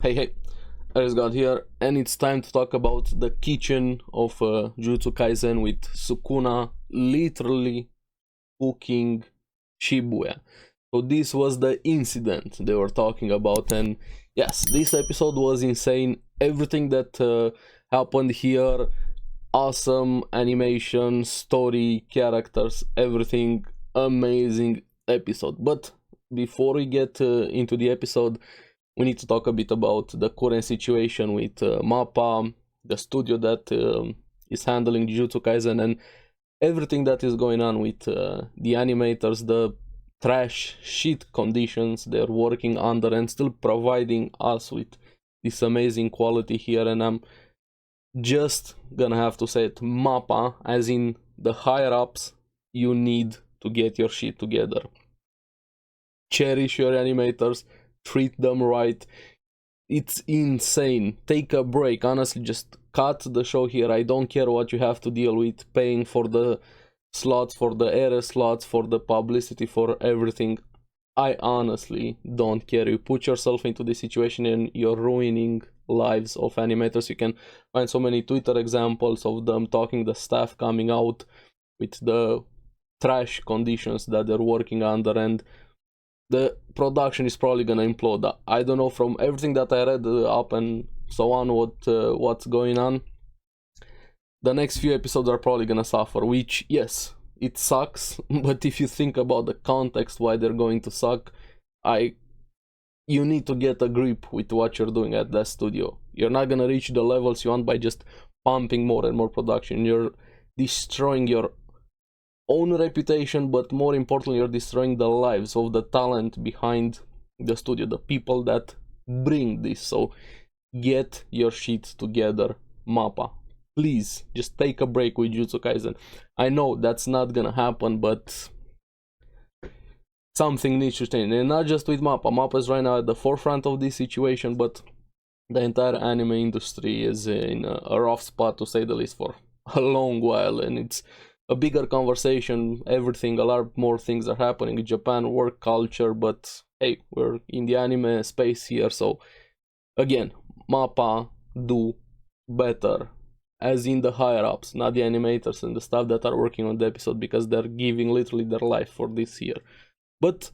Hey, I just got here, and it's time to talk about the kitchen of Jujutsu Kaisen with Sukuna literally cooking Shibuya. So this was the incident they were talking about, and yes, this episode was insane. Everything that happened here, awesome animation, story, characters, everything amazing episode. But before we get into the episode, we need to talk a bit about the current situation with MAPPA, the studio that is handling Jujutsu Kaisen, and everything that is going on with the animators, the trash shit conditions they're working under, and still providing us with this amazing quality here. And I'm just gonna have to say it, MAPPA, as in the higher ups, you need to get your shit together. Cherish your animators, treat them right. It's insane. Take a break. Honestly, just cut the show here. I don't care what you have to deal with, paying for the slots, for the era slots, for the publicity, for everything. I honestly don't care. You put yourself into this situation and you're ruining lives of animators. You can find so many Twitter examples of them talking, the staff coming out with the trash conditions that they're working under, and the production is probably gonna implode. I don't know, from everything that I read up and so on, what's going on. The next few episodes are probably gonna suffer, which, yes, it sucks, but if you think about the context why they're going to suck, you need to get a grip with what you're doing at that studio. You're not gonna reach the levels you want by just pumping more and more production. You're destroying your own reputation, but more importantly, you're destroying the lives of the talent behind the studio, the people that bring this. So get your shit together, MAPPA. Please, just take a break with Jujutsu Kaisen. I know that's not gonna happen, but something needs to change. And not just with MAPPA. MAPPA is right now at the forefront of this situation, but the entire anime industry is in a rough spot, to say the least, for a long while, and it's a bigger conversation. Everything, a lot more things are happening in Japan, work culture, but hey, we're in the anime space here, so again, MAPPA, do better, as in the higher ups, not the animators and the staff that are working on the episode, because they're giving literally their life for this year. But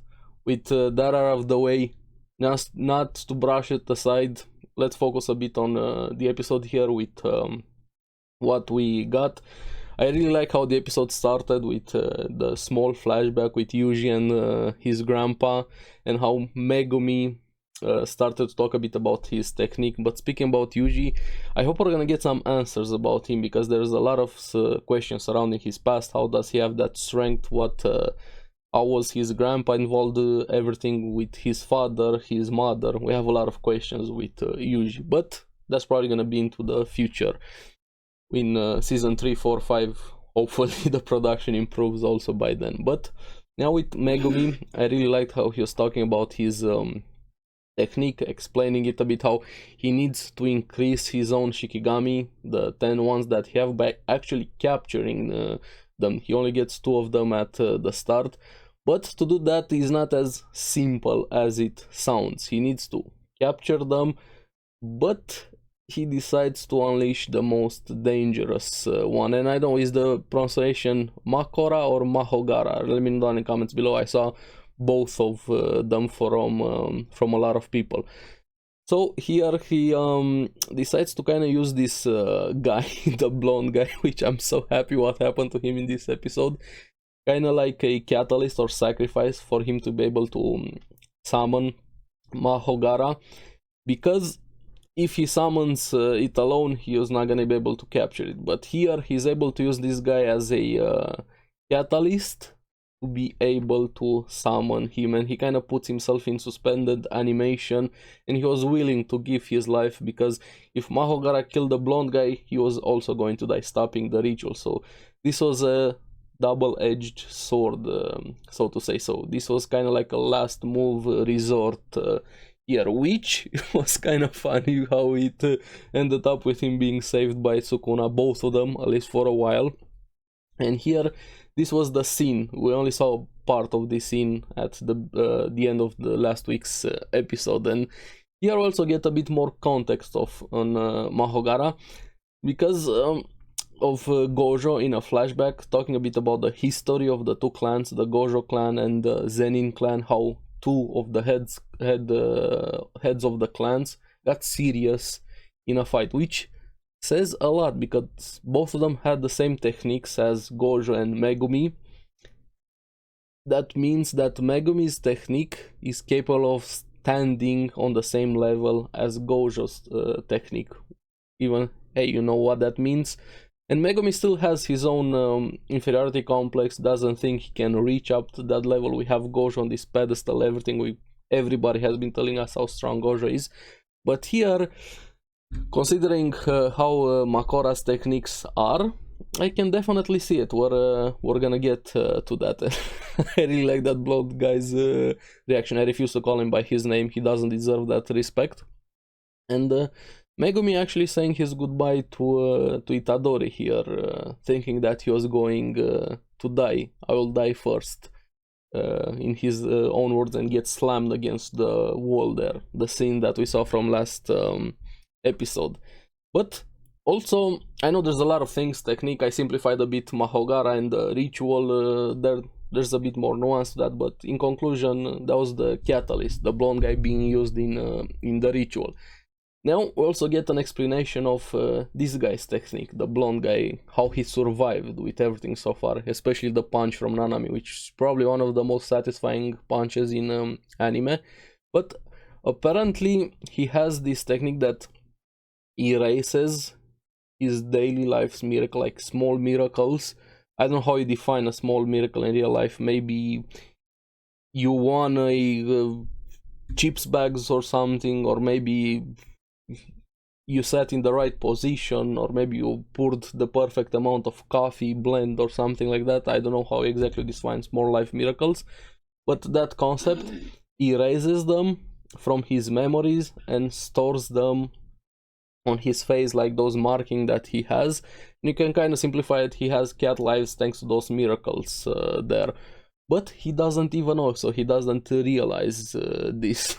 with that out of the way, not to brush it aside, let's focus a bit on the episode here with what we got. I really like how the episode started with the small flashback with Yuji and his grandpa, and how Megumi started to talk a bit about his technique. But speaking about Yuji, I hope we're gonna get some answers about him, because there's a lot of questions surrounding his past. How does he have that strength? How was his grandpa involved? Everything with his father, his mother. We have a lot of questions with Yuji, but that's probably gonna be into the future. In season 3, 4, 5, hopefully the production improves also by then. But now with Megumi, I really liked how he was talking about his technique, explaining it a bit, how he needs to increase his own Shikigami, the 10 ones that he have, by actually capturing them. He only gets 2 of them at the start, but to do that is not as simple as it sounds. He needs to capture them, but he decides to unleash the most dangerous one, and I don't know, is the pronunciation Makora or Mahogara? Let me know in the comments below. I saw both of them from a lot of people. So here he decides to kind of use this guy, the blonde guy, which I'm so happy what happened to him in this episode, kind of like a catalyst or sacrifice for him to be able to summon Mahogara, because if he summons it alone, he is not gonna be able to capture it. But here he's able to use this guy as a catalyst to be able to summon him, and he kind of puts himself in suspended animation, and he was willing to give his life, because if Mahogara killed the blonde guy, he was also going to die, stopping the ritual. So this was a double-edged sword, so to say. So this was kind of like a last move resort here, which was kind of funny how it ended up with him being saved by Sukuna, both of them, at least for a while. And here, this was the scene. We only saw part of the scene at the end of the last week's episode, and Here we also get a bit more context on Mahogara, because of Gojo in a flashback, talking a bit about the history of the two clans, the Gojo clan and the Zenin clan, how two of the heads of the clans got serious in a fight, which says a lot because both of them had the same techniques as Gojo and Megumi. That means that Megumi's technique is capable of standing on the same level as Gojo's technique. Even, hey, you know what that means? And Megumi still has his own inferiority complex, doesn't think he can reach up to that level. We have Gojo on this pedestal, everybody has been telling us how strong Gojo is. But here, considering how Makora's techniques are, I can definitely see it. We're gonna get to that. I really like that blonde guy's reaction. I refuse to call him by his name. He doesn't deserve that respect. And Megumi actually saying his goodbye to Itadori here, thinking that he was going to die. I will die first, in his own words, and get slammed against the wall there. The scene that we saw from last episode. But also, I know there's a lot of things, technique, I simplified a bit Mahogara and the ritual, there's a bit more nuance to that, but in conclusion, that was the catalyst, the blonde guy being used in the ritual. Now we also get an explanation of this guy's technique, the blonde guy, how he survived with everything so far, especially the punch from Nanami, which is probably one of the most satisfying punches in anime. But apparently he has this technique that erases his daily life's miracle, like small miracles. I don't know how you define a small miracle in real life. Maybe you won a chips bags or something, or maybe you sat in the right position, or maybe you poured the perfect amount of coffee blend or something like that. I don't know how exactly define small life miracles, but that concept erases them from his memories and stores them on his face, like those marking that he has. And you can kind of simplify it, he has cat lives thanks to those miracles there. But he doesn't even know, so he doesn't realize this.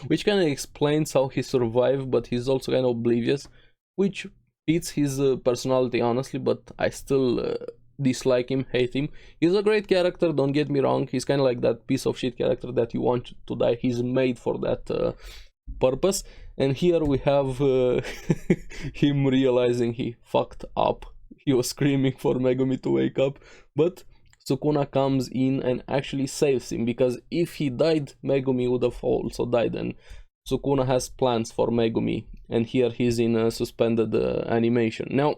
Which kind of explains how he survived, but he's also kind of oblivious, which fits his personality, honestly, but I still dislike him, hate him. He's a great character, don't get me wrong, he's kind of like that piece of shit character that you want to die, he's made for that purpose. And here we have him realizing he fucked up. He was screaming for Megumi to wake up, but Sukuna comes in and actually saves him, because if he died, Megumi would have also died, and Sukuna has plans for Megumi, and here he's in a suspended animation. Now,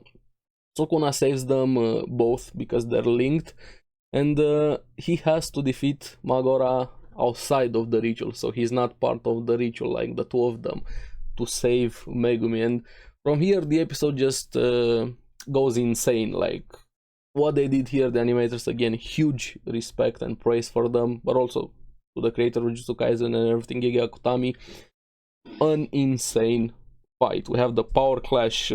Sukuna saves them both because they're linked, and he has to defeat Magora outside of the ritual, so he's not part of the ritual like the two of them, to save Megumi. And from here the episode just goes insane. Like, what they did here, the animators, again, huge respect and praise for them, but also to the creator of Jujutsu Kaisen and everything, Gege Akutami. An insane fight. We have the power clash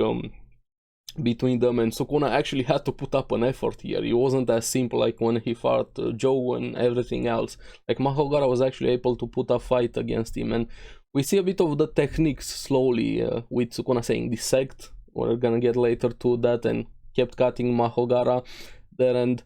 between them, and Sukuna actually had to put up an effort here. It wasn't as simple like when he fought Joe and everything else. Like, Mahogara was actually able to put a fight against him, and we see a bit of the techniques slowly with Sukuna saying dissect. We're gonna get later to that, and kept cutting Mahogara there, and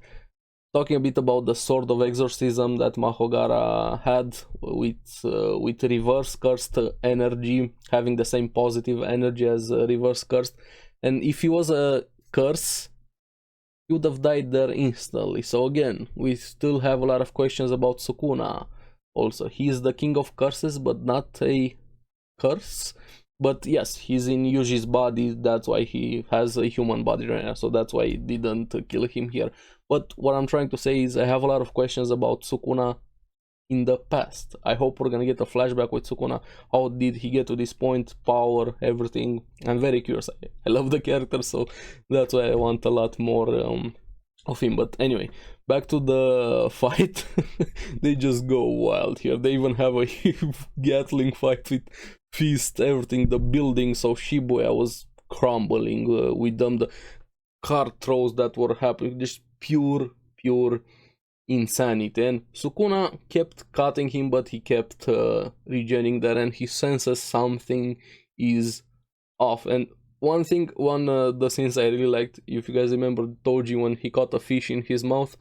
talking a bit about the sword of exorcism that Mahogara had with reverse cursed energy, having the same positive energy as reverse cursed. And if he was a curse, he would have died there instantly. So again, we still have a lot of questions about Sukuna. Also, he is the king of curses, but not a curse. But yes, he's in Yuji's body, that's why he has a human body right now, so that's why he didn't kill him here. But what I'm trying to say is I have a lot of questions about Sukuna in the past. I hope we're gonna get a flashback with Sukuna. How did he get to this point, power, everything? I'm very curious. I love the character, so that's why I want a lot more of him. But anyway, back to the fight. They just go wild here. They even have a Gatling fight with fist, everything. The buildings of Shibuya was crumbling with them. The car throws that were happening, just pure insanity. And Sukuna kept cutting him, but he kept regening there, and he senses something is off. And one thing, the scenes I really liked, if you guys remember Toji when he caught a fish in his mouth,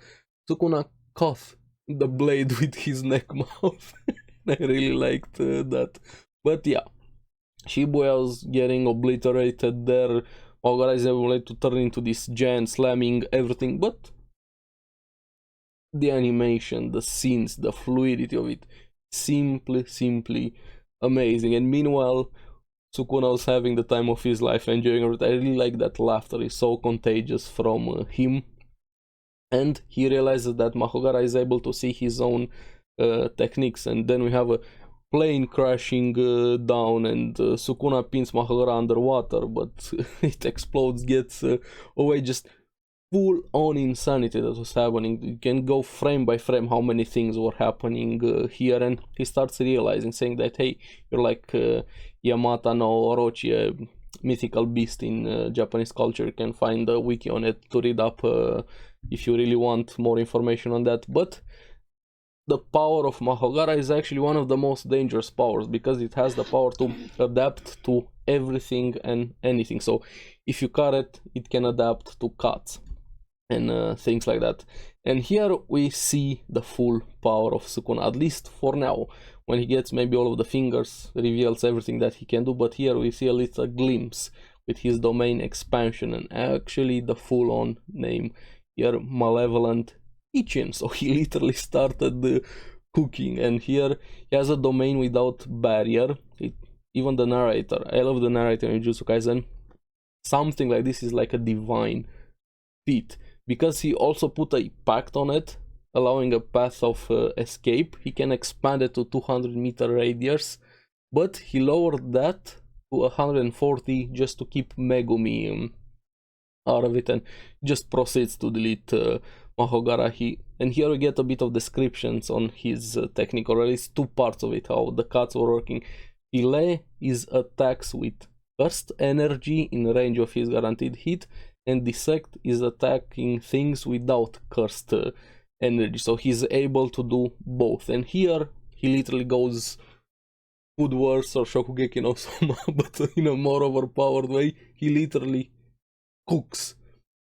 Sukuna caught the blade with his neck mouth. I really liked that. But yeah, Shibuya was getting obliterated there. Ogara is able to turn into this giant, slamming everything, but the animation, the scenes, the fluidity of it, simply amazing. And meanwhile, Sukuna was having the time of his life, enjoying it. I really like that laughter is so contagious from him. And he realizes that Mahogara is able to see his own techniques. And then we have a plane crashing down, and Sukuna pins Mahogara underwater, but it explodes, gets away. Just full on insanity that was happening. You can go frame by frame how many things were happening here, and he starts realizing, saying that, hey, you're like Yamata no Orochi, a mythical beast in Japanese culture. You can find a wiki on it to read up if you really want more information on that. But the power of Mahogara is actually one of the most dangerous powers, because it has the power to adapt to everything and anything. So if you cut it, it can adapt to cuts and things like that. And here we see the full power of Sukuna, at least for now. When he gets maybe all of the fingers, reveals everything that he can do, but here we see a little glimpse with his domain expansion, and actually the full-on name here, Malevolent Kitchen. So he literally started cooking, and here he has a domain without barrier. Even the narrator, I love the narrator in Jujutsu Kaisen. Something like this is like a divine feat, because he also put a pact on it, allowing a path of escape. He can expand it to 200-meter radius, but he lowered that to 140 just to keep Megumi out of it, and just proceeds to delete Mahogara. And here we get a bit of descriptions on his technique, or at least two parts of it, how the cuts were working. Fillet is attacks with burst energy in range of his guaranteed hit, and Dissect is attacking things without cursed energy. So he's able to do both. And here he literally goes Food Wars or Shokugeki no Soma, but in a more overpowered way. He literally cooks.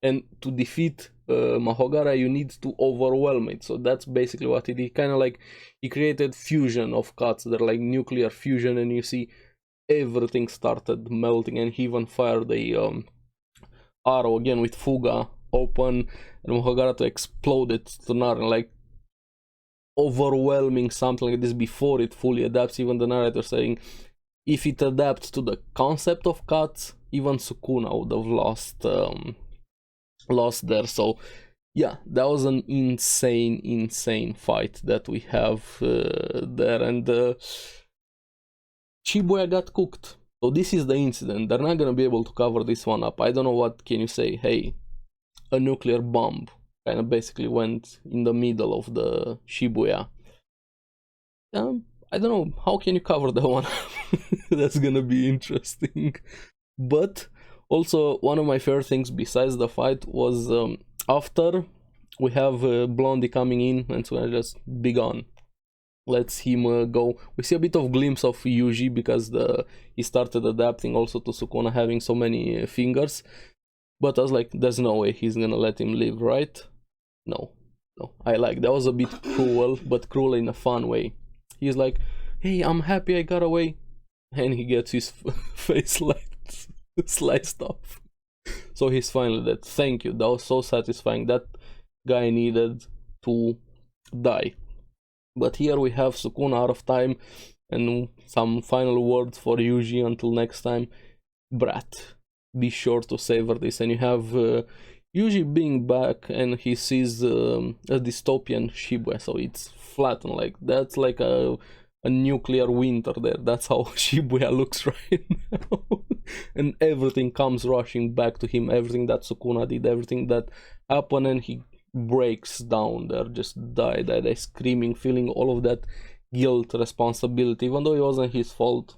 And to defeat Mahogara, you need to overwhelm it. So that's basically what he did. Kind of like he created fusion of cuts. They're like nuclear fusion, and you see everything started melting. And he even fired a arrow again with Fuga open, and Mahogara to explode it to Naren, like overwhelming something like this before it fully adapts. Even the narrator saying if it adapts to the concept of cuts, even Sukuna would have lost there. So yeah, that was an insane fight that we have there, and Shibuya got cooked. So this is the incident. They're not gonna be able to cover this one up. I don't know what can you say. Hey, a nuclear bomb kind of basically went in the middle of the Shibuya. I don't know, how can you cover that one? That's gonna be interesting. But also, one of my favorite things besides the fight was after we have Blondie coming in, and so I just be gone. Lets him go. We see a bit of glimpse of Yuji, because he started adapting also to Sukuna having so many fingers. But I was like, there's no way he's gonna let him live, right? No. I like that was a bit cruel, but cruel in a fun way. He's like, hey, I'm happy I got away, and he gets his face sliced off. So he's finally dead. Thank you. That was so satisfying. That guy needed to die. But here we have Sukuna out of time, and some final words for Yuji until next time. Brat, be sure to savor this. And you have Yuji being back, and he sees a dystopian Shibuya, so it's flattened. Like that's like a nuclear winter there. That's how Shibuya looks right now. And everything comes rushing back to him. Everything that Sukuna did, everything that happened, and he breaks down there, just die, screaming, feeling all of that guilt, responsibility, even though it wasn't his fault.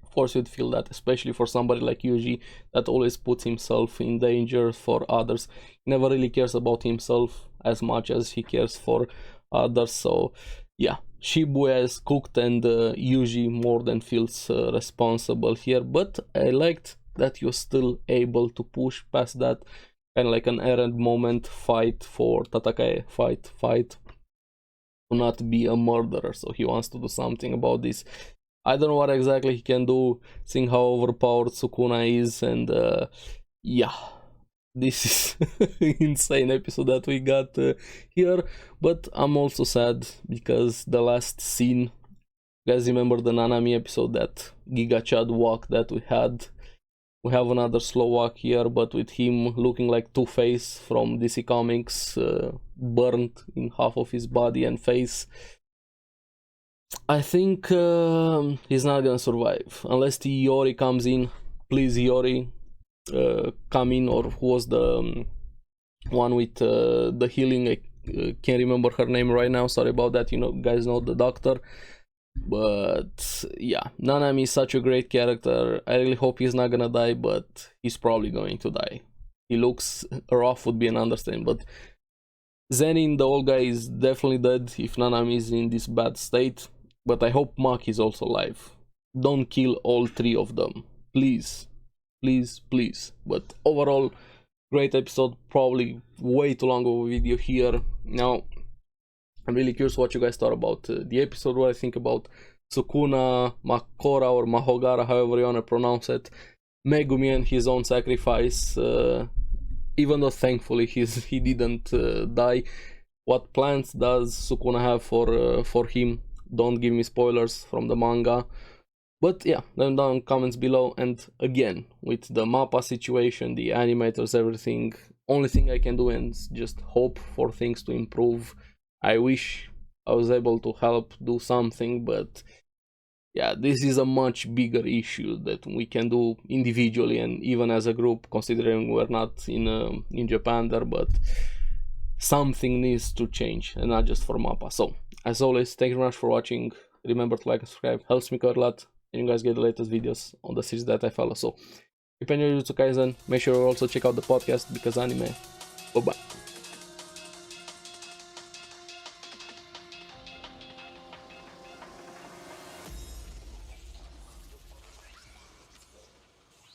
Of course you'd feel that, especially for somebody like Yuji that always puts himself in danger for others. He never really cares about himself. as much as he cares for others. So yeah, Shibuya is cooked, and Yuji more than feels responsible here, but I liked that you're still able to push past that kind of like an errand moment, fight for Tatakae, fight to not be a murderer. So he wants to do something about this. I don't know what exactly he can do, seeing how overpowered Sukuna is, and yeah, this is insane episode that we got here. But I'm also sad because the last scene, you guys remember the Nanami episode, that Giga Chad walk that we had? We have another slow walk here, but with him looking like Two-Face from DC Comics, burnt in half of his body and face. I think he's not gonna survive unless the Iori comes in. Please, Iori, come in. Or who was the one with the healing? I can't remember her name right now. Sorry about that. You know, guys know the doctor. But yeah, Nanami is such a great character. I really hope he's not gonna die, but he's probably going to die. He looks rough would be an understatement, but Zenin, the old guy, is definitely dead if Nanami is in this bad state. But I hope Maki is also alive. Don't kill all three of them. Please. Please, please. But overall, great episode. Probably way too long of a video here. Now, I'm really curious what you guys thought about the episode, what I think about Sukuna, Makora, or Mahogara, however you want to pronounce it. Megumi and his own sacrifice. Even though thankfully he didn't die. What plans does Sukuna have for him? Don't give me spoilers from the manga. But yeah, let them down in comments below. And again, with the MAPPA situation, the animators, everything, only thing I can do is just hope for things to improve. I wish I was able to help do something, but yeah, this is a much bigger issue that we can do individually and even as a group, considering we're not in Japan there, but something needs to change, and not just for MAPPA. So, as always, thank you very much for watching. Remember to like and subscribe, helps me quite a lot, and you guys get the latest videos on the series that I follow. So, if you enjoy Jujutsu Kaisen, make sure you also check out the podcast, because anime. Bye bye.